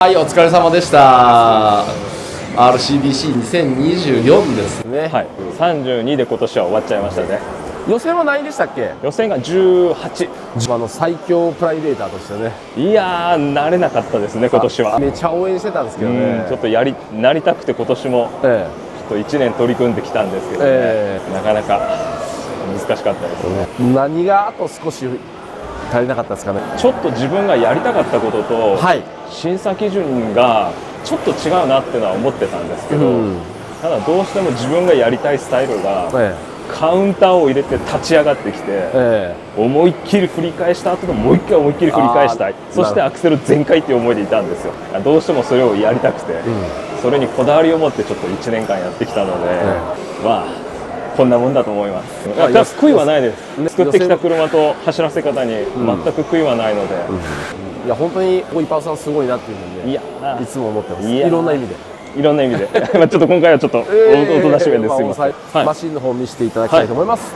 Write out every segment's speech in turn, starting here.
はい、お疲れ様でした。RCBC2024 ですね。はい、32で今年は終わっちゃいましたね。予選は何位でしたっけ？予選が18。最強プライベーターとしてね。いやー、慣れなかったですね、今年は。めっちゃ応援してたんですけどね。ちょっとなりたくて今年も、ちょっと1年取り組んできたんですけどね、なかなか難しかったですね。何があと少し足りなかったですかね。ちょっと自分がやりたかったことと、審査基準がちょっと違うなっていうのは思ってたんですけど、ただどうしても自分がやりたいスタイルが、カウンターを入れて立ち上がってきて、思いっきり振り返した後でもう一回思いっきり振り返したい、そしてアクセル全開っていう思いでいたんですよ。どうしてもそれをやりたくて、それにこだわりを持ってちょっと1年間やってきたので、まあこんなもんだと思います。悔いはないです。作ってきた車と走らせ方に全く悔いはないので、いや本当にイパオさんすごいなっていうので、いつも思ってます。いろんな意味で。いろんな意味でちょっと今回はちょっとおとなしめです。すみません。マシンの方を見せていただきたいと思います。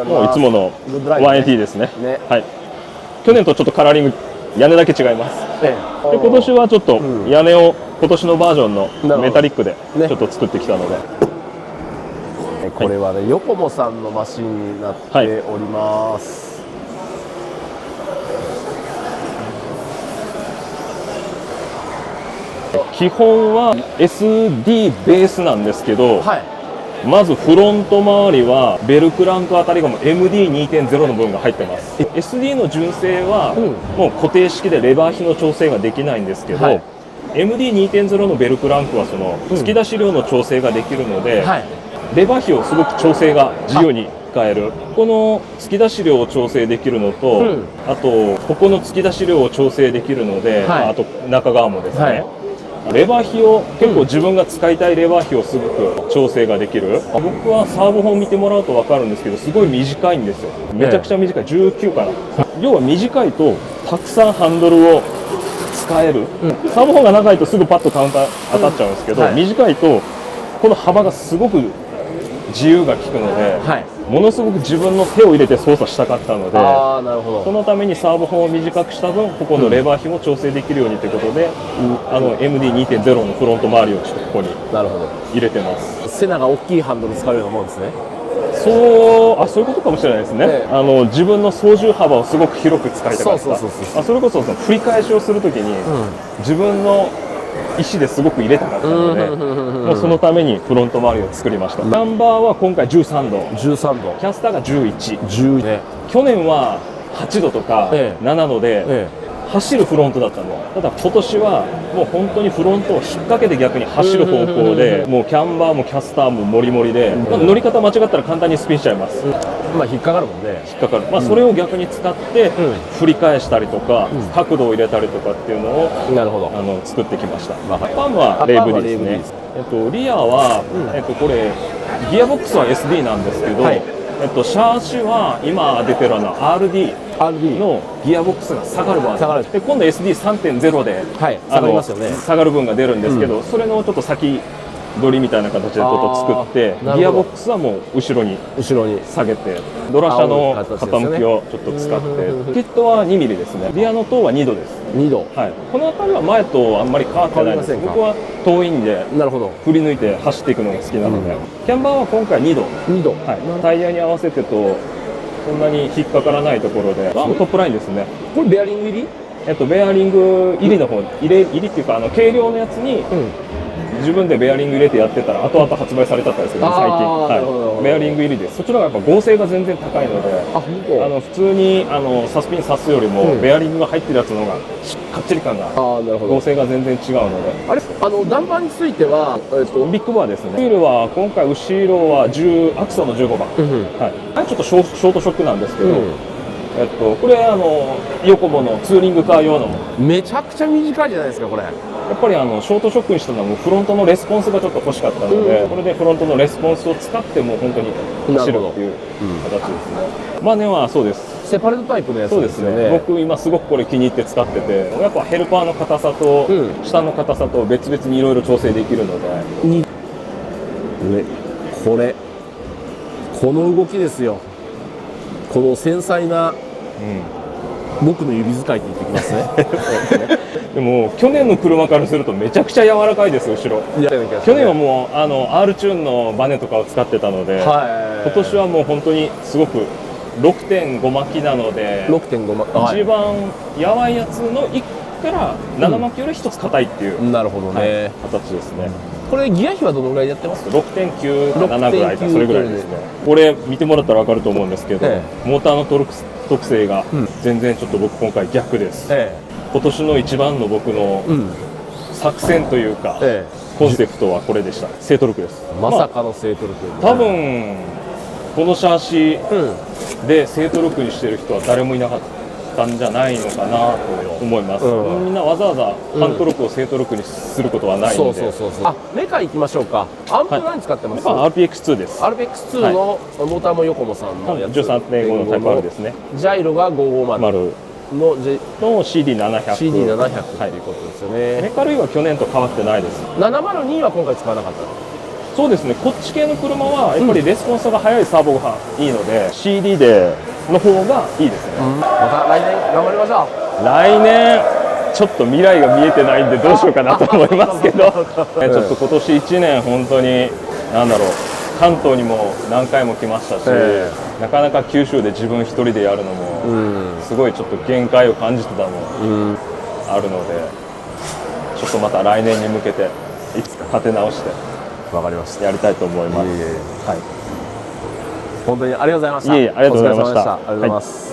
もういつもの 1AT ですね。はい。去年とちょっとカラーリング屋根だけ違います。で今年はちょっと屋根を今年のバージョンのメタリックでちょっと作ってきたので、これはねヨコモさんのマシンになっております。基本は SD ベースなんですけど、まずフロント周りはベルクランクあたりがもう MD2.0 の部分が入ってます。 SD の純正はもう固定式でレバー比の調整ができないんですけど、MD2.0 のベルクランクはその突き出し量の調整ができるので、レバー比をすごく調整が自由に使える。この突き出し量を調整できるのと、あとここの突き出し量を調整できるので、あと中側もですね、レバー比を結構自分が使いたいレバー比をすごく調整ができる。僕はサーブ本見てもらうと分かるんですけど、すごい短いんですよ。めちゃくちゃ短い。19かな。要は短いとたくさんハンドルを使える。サーブ本が長いとすぐパッとカウンター当たっちゃうんですけど、短いとこの幅がすごく自由が利くので、ものすごく自分の手を入れて操作したかったので、そのためにサーブ本を短くした分ここのレバー比も調整できるようにということで、MD2.0 のフロント周りをちょっとここに入れてます。セナが大きいハンドル使うようなもんですね。そういうことかもしれないですね。自分の操縦幅をすごく広く使いたかった。それこそ振り返しをするときに、自分の意思ですごく入れたかったので、もうそのためにフロント周りを作りました。ナンバーは今回13度、キャスターが11、去年は8度とか7度で走るフロントだったの。ただ今年はもう本当にフロントを引っ掛けて逆に走る方向で、もうキャンバーもキャスターもモリモリで、乗り方間違ったら簡単にスピンしちゃいます。引っかかるもんね。引っかかる。それを逆に使って振り返したりとか、角度を入れたりとかっていうのを作ってきました。パンはレイブですね。リアはこれギアボックスは SD なんですけど、シャーシは今出てるRD のギアボックスが下がるバージョンで、今度 SD3.0 で下がる分が出るんですけど、それのちょっと先取りみたいな形で作って、ギアボックスはもう後ろに下げて、ドラシャの傾きをちょっと使って、キットは 2mm ですね。リアの塔は2度です。2度。この辺りは前とあんまり変わってないです。僕は遠いんで振り抜いて走っていくのが好きなので、キャンバーは今回2度。タイヤに合わせてとそんなに引っかからないところで、トップラインですね。これベアリング入り？ベアリング入りの方、入りっていうか軽量のやつに自分でベアリング入れてやってたら後々発売されちゃったんですけど、最近ベアリング入りです。そっちの方がやっぱ合成が全然高いので、普通にサスピン刺すよりもベアリングが入ってるやつの方がかっちり感が、合成が全然違うので。あれダンパーについてはビッグバーですね。ホイールは今回後ろはアクソの15番、ちょっとショートショックなんですけど、これヨコモのツーリングカー用のめちゃくちゃ短いじゃないですかこれ。やっぱりショートショックにしたのはもうフロントのレスポンスがちょっと欲しかったので、これでフロントのレスポンスを使ってもう本当に走るっていう形ですね。バネはそうです。セパレートタイプのやつですよね。僕今すごくこれ気に入って使ってて、やっぱヘルパーの硬さと下の硬さと別々にいろいろ調整できるので。この動きですよ。この繊細な僕の指使いって言ってきますね。でも去年の車からするとめちゃくちゃ柔らかいです後ろ。去年はもうR チューンのバネとかを使ってたので、今年はもう本当にすごく 6.5 巻きなので、6.5巻き、一番やばいやつの1から7巻きより1つ硬いっていう、なるほどね、形ですね。これギア比はどのぐらいやってます？ 6.9 か7ぐらいか、それぐらいですね。これ見てもらったら分かると思うんですけど、モーターのトルク特性が全然ちょっと僕今回逆です。今年の一番の僕の作戦というか、コンセプトはこれでした。正トルクです。まさかの正トルク、多分このシャーシで正トルクにしてる人は誰もいなかったんじゃないのかなと思います。みんなわざわざ半トルクを正トルクにすることはないので。あ、メカ行きましょうか。アンプ何使ってます？メカ RPX2 です。RPX2 のモーターもヨコモさんのやつ、13.5 のタイプ R ですね。ジャイロが550の CD700 っていうことですよね。メカ類は去年と変わってないです。702は今回使わなかったの？そうですね、こっち系の車はやっぱりレスポンスが速いサーボがいいので、CD での方がいいですね。また来年頑張りましょう。来年ちょっと未来が見えてないんでどうしようかなと思いますけどちょっと今年1年本当になんだろう、関東にも何回も来ましたし、なかなか九州で自分一人でやるのもすごいちょっと限界を感じてたのもあるので、ちょっとまた来年に向けていつか立て直してわかりました。やりたいと思います。本当にありがとうございました。ありがとうございました。ありがとうございます。